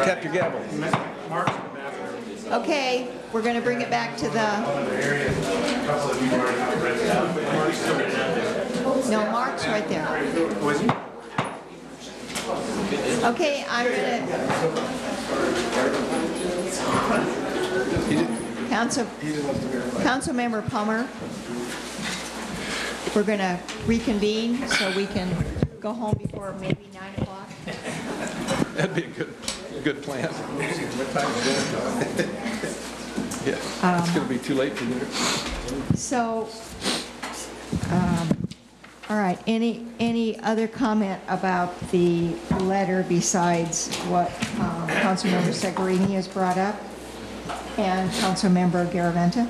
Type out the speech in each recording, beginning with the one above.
Tap your gavel. Okay, we're going to bring it back to the... No, Mark's right there. Okay, I'm going to... Councilmember Palmer, we're going to reconvene so we can go home before maybe 9 o'clock. That'd be a good plan. What time is it? Yeah, it's going to be too late for dinner. So, all right, any other comment about the letter besides what Councilmember Segarini has brought up and Councilmember Garaventa?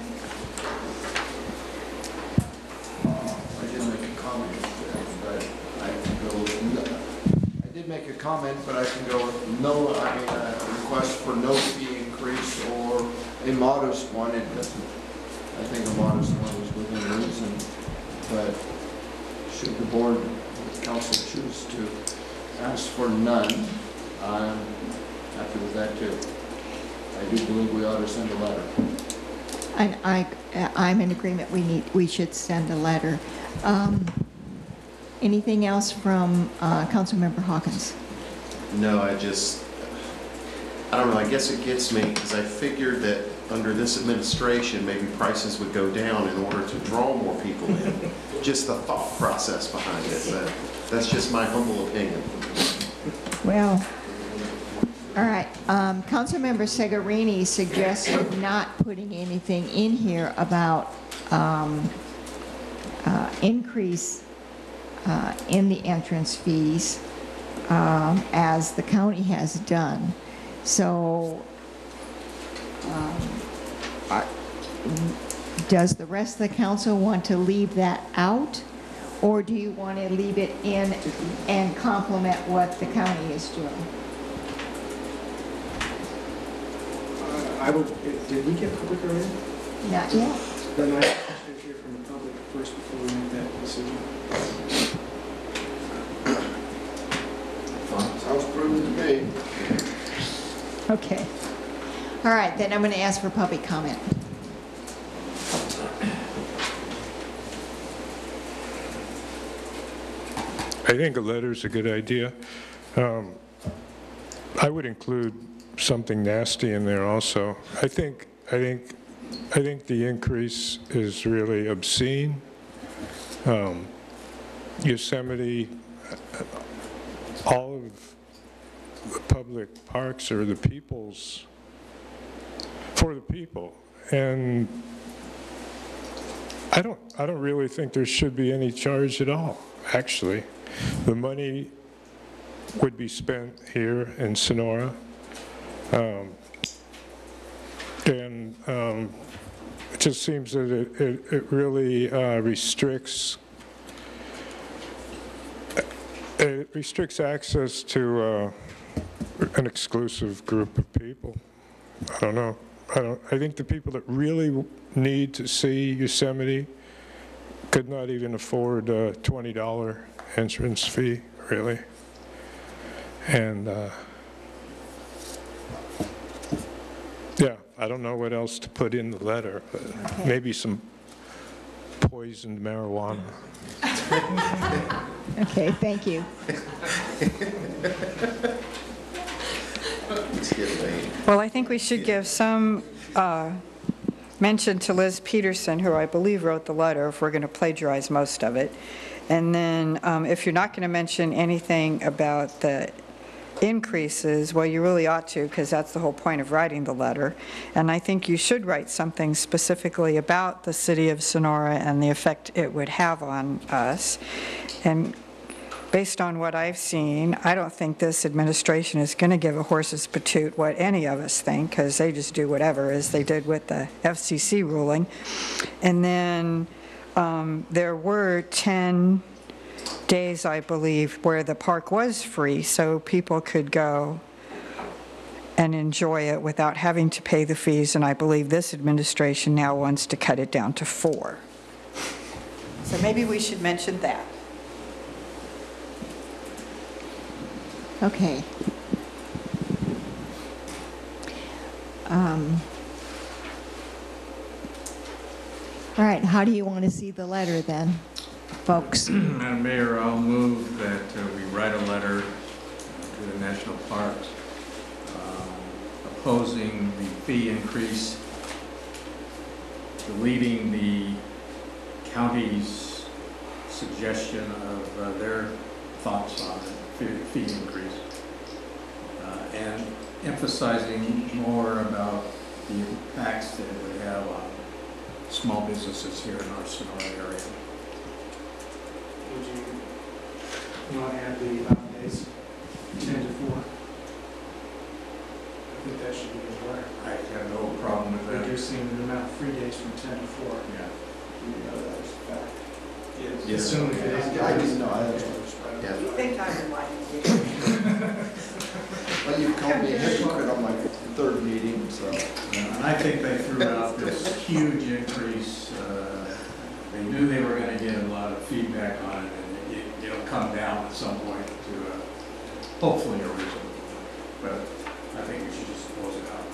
Make a comment, but I can go with no, a request for no fee increase or a modest one. It doesn't, I think a modest one is within reason, but should the board, the council choose to ask for none, I'm happy with that too. I do believe we ought to send a letter. And I'm in agreement, we should send a letter. Anything else from Councilmember Hawkins? No, I don't know, I guess it gets me because I figured that under this administration maybe prices would go down in order to draw more people in. Just the thought process behind it, but that's just my humble opinion. Well, all right. Councilmember Segarini suggested not putting anything in here about increase in the entrance fees as the county has done. So does the rest of the council want to leave that out, or do you want to leave it in and complement what the county is doing? I would, did we get public already? Not yet. Then I should hear from the public first before we make that decision. Sounds prudent to me. Okay. All right, then I'm going to ask for public comment. I think a letter is a good idea. I would include something nasty in there also. I think the increase is really obscene. Yosemite, all of the public parks are the people's, for the people, and I don't really think there should be any charge at all. Actually, the money would be spent here in Sonora, and it just seems that it really restricts access to an exclusive group of people. I don't know. I think the people that really need to see Yosemite could not even afford a $20 entrance fee, really. And yeah, I don't know what else to put in the letter, but okay. Maybe some poisoned marijuana. Okay, thank you. Well, I think we should give some mention to Liz Peterson, who I believe wrote the letter, if we're going to plagiarize most of it. And then if you're not going to mention anything about the increases, well, you really ought to, because that's the whole point of writing the letter. And I think you should write something specifically about the city of Sonora and the effect it would have on us. And based on what I've seen, I don't think this administration is going to give a horse's patoot what any of us think, because they just do whatever, as they did with the FCC ruling. And then there were 10 days, I believe, where the park was free, so people could go and enjoy it without having to pay the fees, and I believe this administration now wants to cut it down to 4. So maybe we should mention that. Okay. All right, how do you want to see the letter then, folks? Madam Mayor, I'll move that we write a letter to the national parks opposing the fee increase, deleting the county's suggestion of their thoughts on the fee increase, and emphasizing more about the impacts that it would have on small businesses here in our Sonora area. Would you want to add the days, 10 to 4? I think that should be required. I have no problem with that. Reducing the amount of free days from 10 to 4. Yeah. You know, that is a fact. Yes. Assuming it is. I didn't know, I don't know. You think I'm lying? Well, you called me a hypocrite on my third meeting, so. And I think they threw out this huge increase. They knew they were going to get a lot of feedback on it, and it'll come down at some point to hopefully a reasonable. But I think we should just close it out.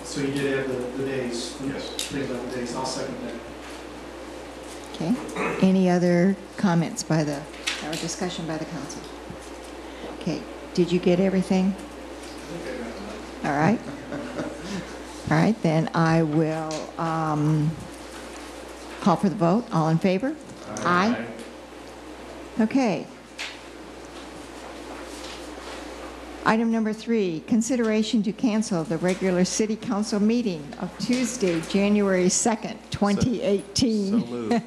So you did add the days. Yes. 3 days. I'll second that. Okay. Any other comments by the, or discussion by the council? Okay. Did you get everything? All right. All right, then I will call for the vote. All in favor? Aye. Okay. Item number 3, consideration to cancel the regular city council meeting of Tuesday, January 2nd, 2018. So moved.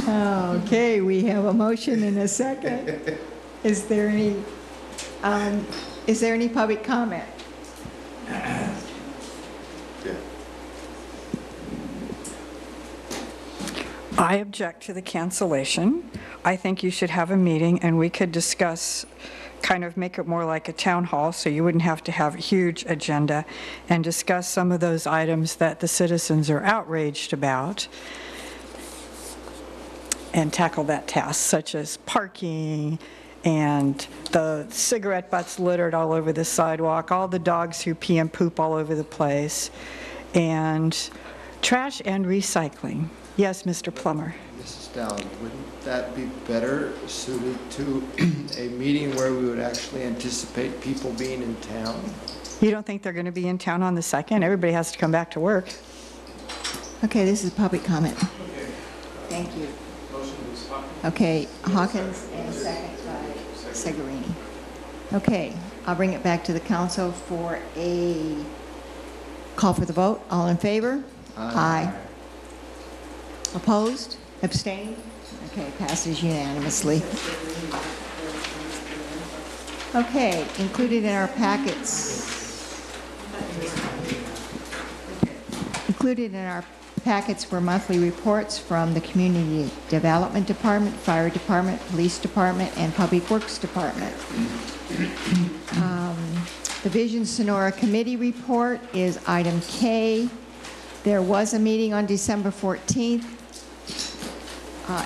Okay, we have a motion and a second. Is there any public comment? I object to the cancellation. I think you should have a meeting and we could discuss, kind of make it more like a town hall, so you wouldn't have to have a huge agenda, and discuss some of those items that the citizens are outraged about and tackle that task, such as parking and the cigarette butts littered all over the sidewalk, all the dogs who pee and poop all over the place, and trash and recycling. Yes, Mr. Plummer. Mrs. Dowd, wouldn't that be better suited to a meeting where we would actually anticipate people being in town? You don't think they're going to be in town on the 2nd? Everybody has to come back to work. Okay, this is public comment. Okay. Thank you. Motion is Hawkins. Okay, Hawkins and second by Segarini. Okay, I'll bring it back to the council for a call for the vote. All in favor? Aye. Opposed? Abstained? Okay, passes unanimously. Okay, included in our packets. Included in our packets were monthly reports from the Community Development Department, Fire Department, Police Department, and Public Works Department. The Vision Sonora Committee report is item K. There was a meeting on December 14th.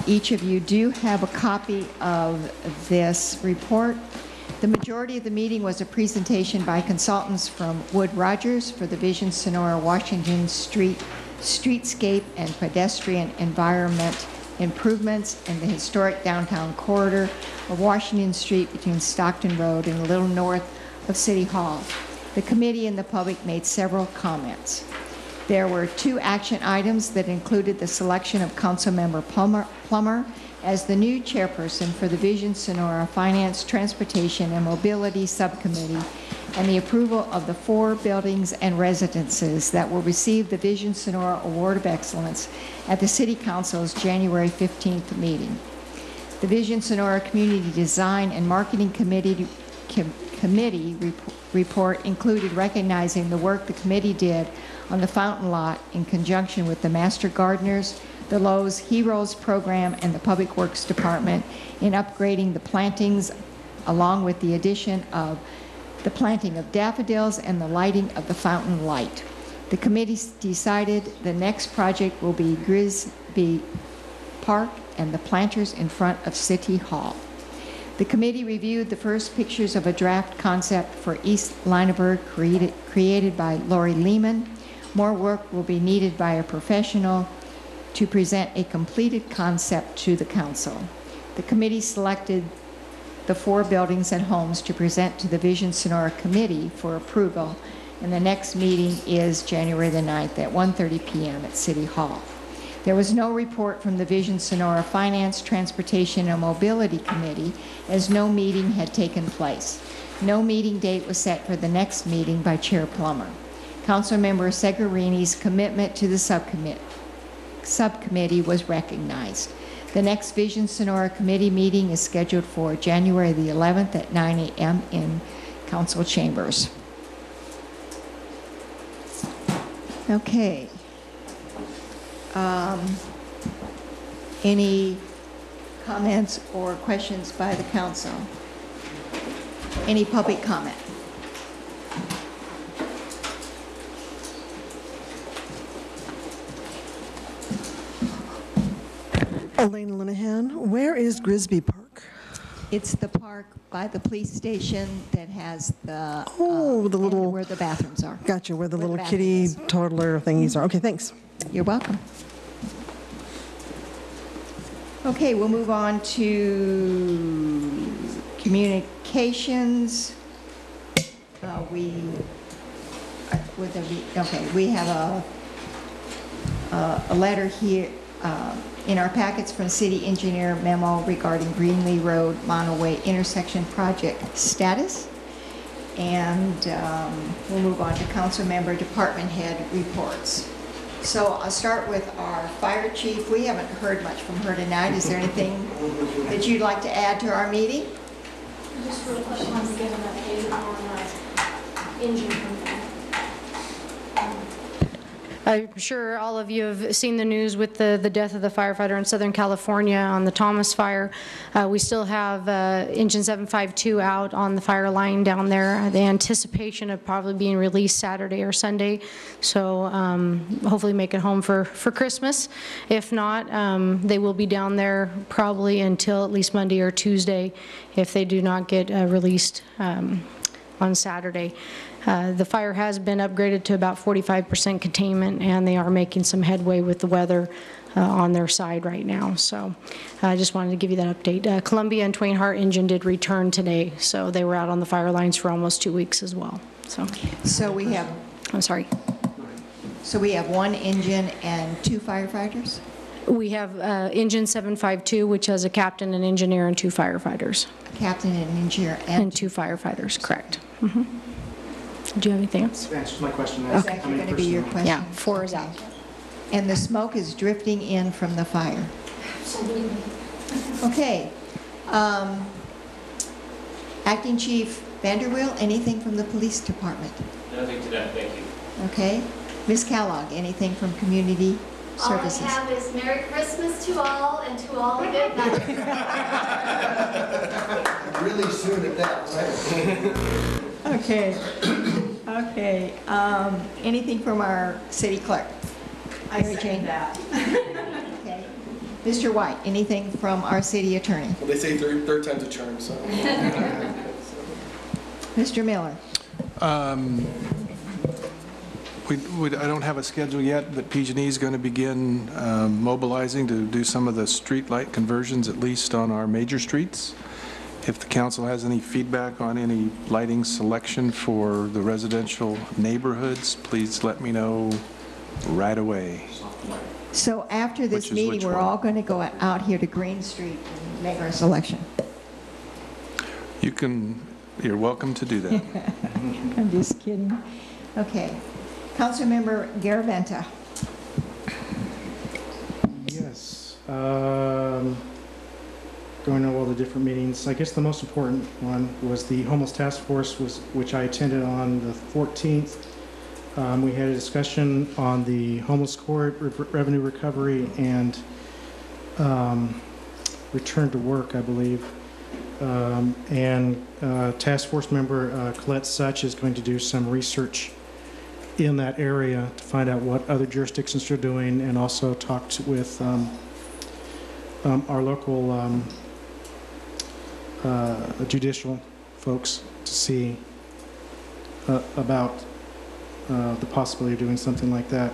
Each of you do have a copy of this report. The majority of the meeting was a presentation by consultants from Wood Rogers for the Vision Sonora Washington Street streetscape and pedestrian environment improvements in the historic downtown corridor of Washington Street between Stockton Road and a little north of City Hall. The committee and the public made several comments. There were 2 action items that included the selection of Councilmember Plummer as the new chairperson for the Vision Sonora Finance, Transportation, and Mobility Subcommittee, and the approval of the 4 buildings and residences that will receive the Vision Sonora Award of Excellence at the City Council's January 15th meeting. The Vision Sonora Community Design and Marketing Committee report included recognizing the work the committee did on the fountain lot in conjunction with the Master Gardeners, the Lowe's Heroes Program, and the Public Works Department in upgrading the plantings, along with the addition of the planting of daffodils and the lighting of the fountain light. The committee decided the next project will be Grisby Park and the planters in front of City Hall. The committee reviewed the first pictures of a draft concept for East Lineberg created by Lori Lehman. More work will be needed by a professional to present a completed concept to the council. The committee selected the 4 buildings and homes to present to the Vision Sonora Committee for approval, and the next meeting is January the 9th at 1:30 p.m. at City Hall. There was no report from the Vision Sonora Finance, Transportation, and Mobility Committee, as no meeting had taken place. No meeting date was set for the next meeting by Chair Plummer. Councilmember Segarini's commitment to the subcommittee was recognized. The next Vision Sonora Committee meeting is scheduled for January the 11th at 9 a.m. in council chambers. Okay. Any comments or questions by the council? Any public comment? Elaine Linehan, where is Grisby Park? It's the park by the police station that has the, The little, where the bathrooms are. gotcha, where the where the little bathroom kitty is. toddler thingies are. Okay, thanks. You're welcome. Okay, we'll move on to communications. We have a letter here in our packets from City Engineer memo regarding Greenlee Road Monoway intersection project status. And we'll move on to council member department head reports. So I'll start with our fire chief. We haven't heard much from her tonight. Is there anything that you'd like to add to our meeting? Just real quick, I wanted to give an update on engine company. I'm sure all of you have seen the news with the death of the firefighter in Southern California on the Thomas fire. We still have engine 752 out on the fire line down there. The anticipation of probably being released Saturday or Sunday, so hopefully make it home for Christmas. If not, they will be down there probably until at least Monday or Tuesday if they do not get released on Saturday. The fire has been upgraded to about 45% containment, and they are making some headway with the weather on their side right now. So I just wanted to give you that update. Columbia and Twain Harte engine did return today, so they were out on the fire lines for almost 2 weeks as well. So we have, I'm sorry. so we have 1 engine and 2 firefighters? We have engine 752, which has a captain, an engineer, and 2 firefighters. A captain and an engineer And 2 firefighters, correct. Mm-hmm. Do you have anything else? That answers my question. Is that going to be your question? Yeah, 4 is out. And the smoke is drifting in from the fire. Absolutely. Okay. Acting Chief Vanderwill, anything from the police department? Nothing today, thank you. Okay. Ms. Kellogg, anything from community services? All I have is Merry Christmas to all and to all a good night. Really soon at that, right? Okay. Okay. Anything from our city clerk? Mary Jane? Okay. Mr. White, anything from our city attorney? Well, they say third time's a charm, so. Mr. Miller? I don't have a schedule yet, but PG&E is going to begin mobilizing to do some of the street light conversions, at least on our major streets. If the council has any feedback on any lighting selection for the residential neighborhoods, please let me know right away. So after this Which is meeting, which we're one? all going to go out here to Green Street and make our selection. You're welcome to do that. I'm just kidding. Okay. Councilmember Garaventa. Yes. Going over all the different meetings. I guess the most important one was the homeless task force, which I attended on the 14th. We had a discussion on the homeless court, revenue recovery, and return to work, I believe. Task force member Colette Such is going to do some research in that area to find out what other jurisdictions are doing, and also talked with our local judicial folks to see about the possibility of doing something like that.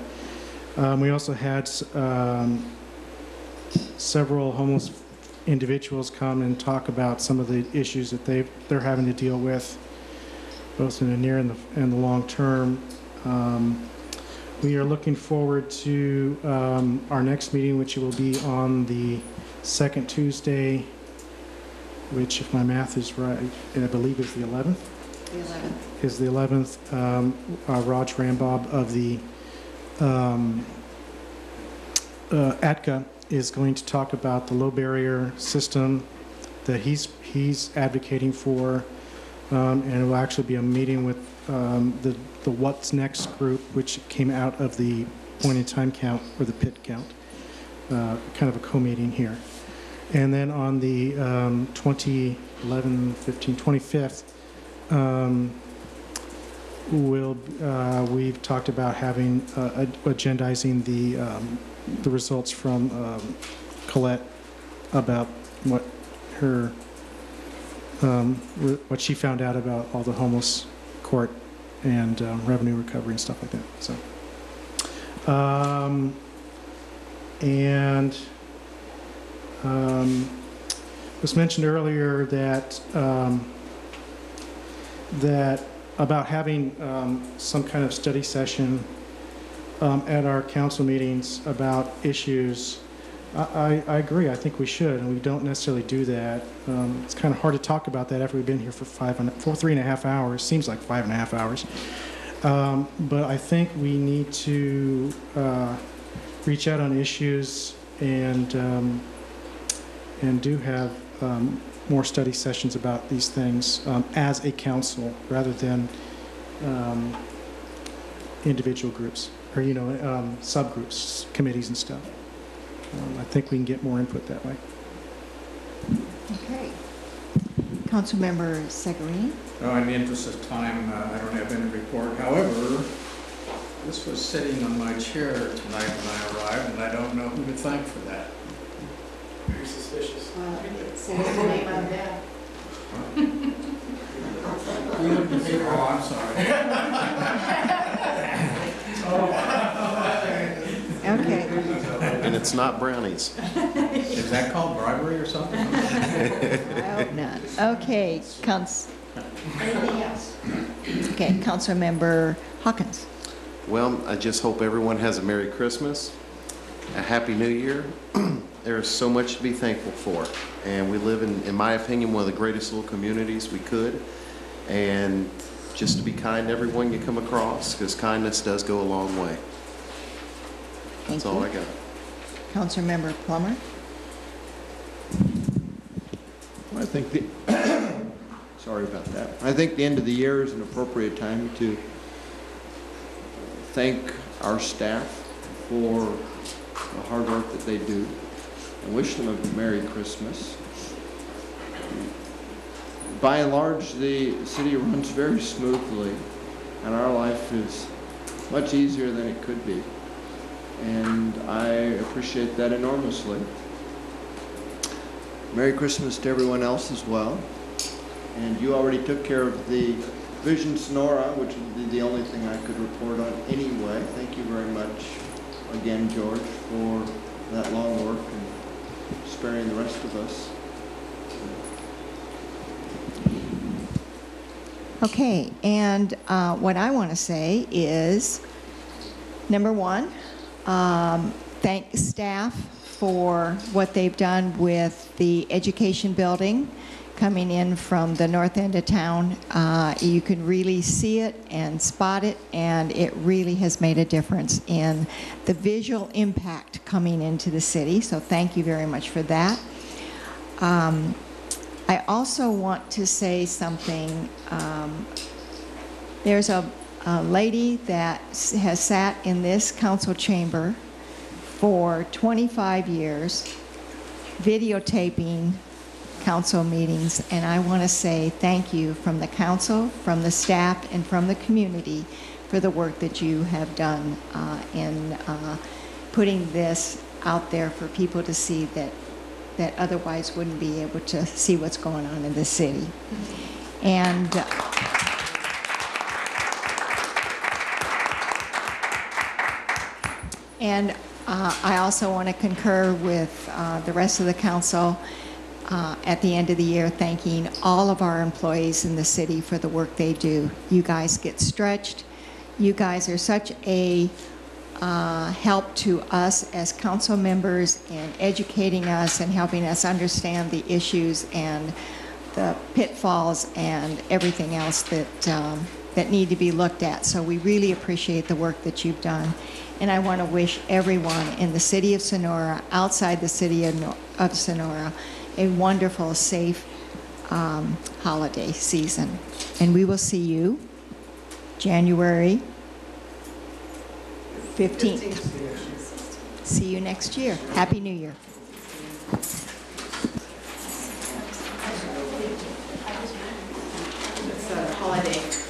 We also had several homeless individuals come and talk about some of the issues that they're having to deal with, both in the near and the long term. We are looking forward to our next meeting, which will be on the second Tuesday, which, if my math is right, I believe is the 11th. The 11th. Is the 11th. Raj Rambob of the ATCA is going to talk about the low barrier system that he's advocating for, and it will actually be a meeting with the What's Next group, which came out of the point in time count, or the pit count, kind of a co-meeting here. And then on the 25th, we've talked about having agendizing the results from Colette about what she found out about all the homeless court and revenue recovery and stuff like that. So, it was mentioned earlier that about having some kind of study session at our council meetings about issues. I agree. I think we should, and we don't necessarily do that. It's kind of hard to talk about that after we've been here for 3.5 hours. Seems like 5.5 hours. But I think we need to reach out on issues and do have more study sessions about these things as a council, rather than individual groups or subgroups, committees and stuff. I think we can get more input that way. Okay. Councilmember Segarini. No, in the interest of time, I don't have any report. However, this was sitting on my chair tonight when I arrived, and I don't know who to thank for that. Very suspicious. It says the name on that. Oh, I'm sorry. Okay. And it's not brownies. Is that called bribery or something? I hope not. Okay, anything else? Okay, Councilmember Hawkins. Well, I just hope everyone has a Merry Christmas, a Happy New Year. There's so much to be thankful for. And we live in my opinion, one of the greatest little communities we could. And just to be kind to everyone you come across, because kindness does go a long way. That's all I got. Councilmember Plummer. I think sorry about that. I think the end of the year is an appropriate time to thank our staff for the hard work that they do and wish them a Merry Christmas. By and large, the city runs very smoothly, and our life is much easier than it could be. And I appreciate that enormously. Merry Christmas to everyone else as well. And you already took care of the Vision Sonora, which would be the only thing I could report on anyway. Thank you very much again, George, for that long work and sparing the rest of us. Okay, and what I want to say is, number one, thank staff for what they've done with the education building coming in from the north end of town. You can really see it and spot it, and it really has made a difference in the visual impact coming into the city, so thank you very much for that. I also want to say something. There's a lady that has sat in this council chamber for 25 years videotaping council meetings, and I want to say thank you from the council, from the staff, and from the community for the work that you have done in putting this out there for people to see that that otherwise wouldn't be able to see what's going on in the city. And I also want to concur with the rest of the council at the end of the year, thanking all of our employees in the city for the work they do. You guys get stretched. You guys are such a help to us as council members in educating us and helping us understand the issues and the pitfalls and everything else that need to be looked at. So we really appreciate the work that you've done. And I want to wish everyone in the city of Sonora, outside the city of Sonora, a wonderful, safe holiday season. And we will see you January 15th. See you next year. Happy New Year. It's a holiday.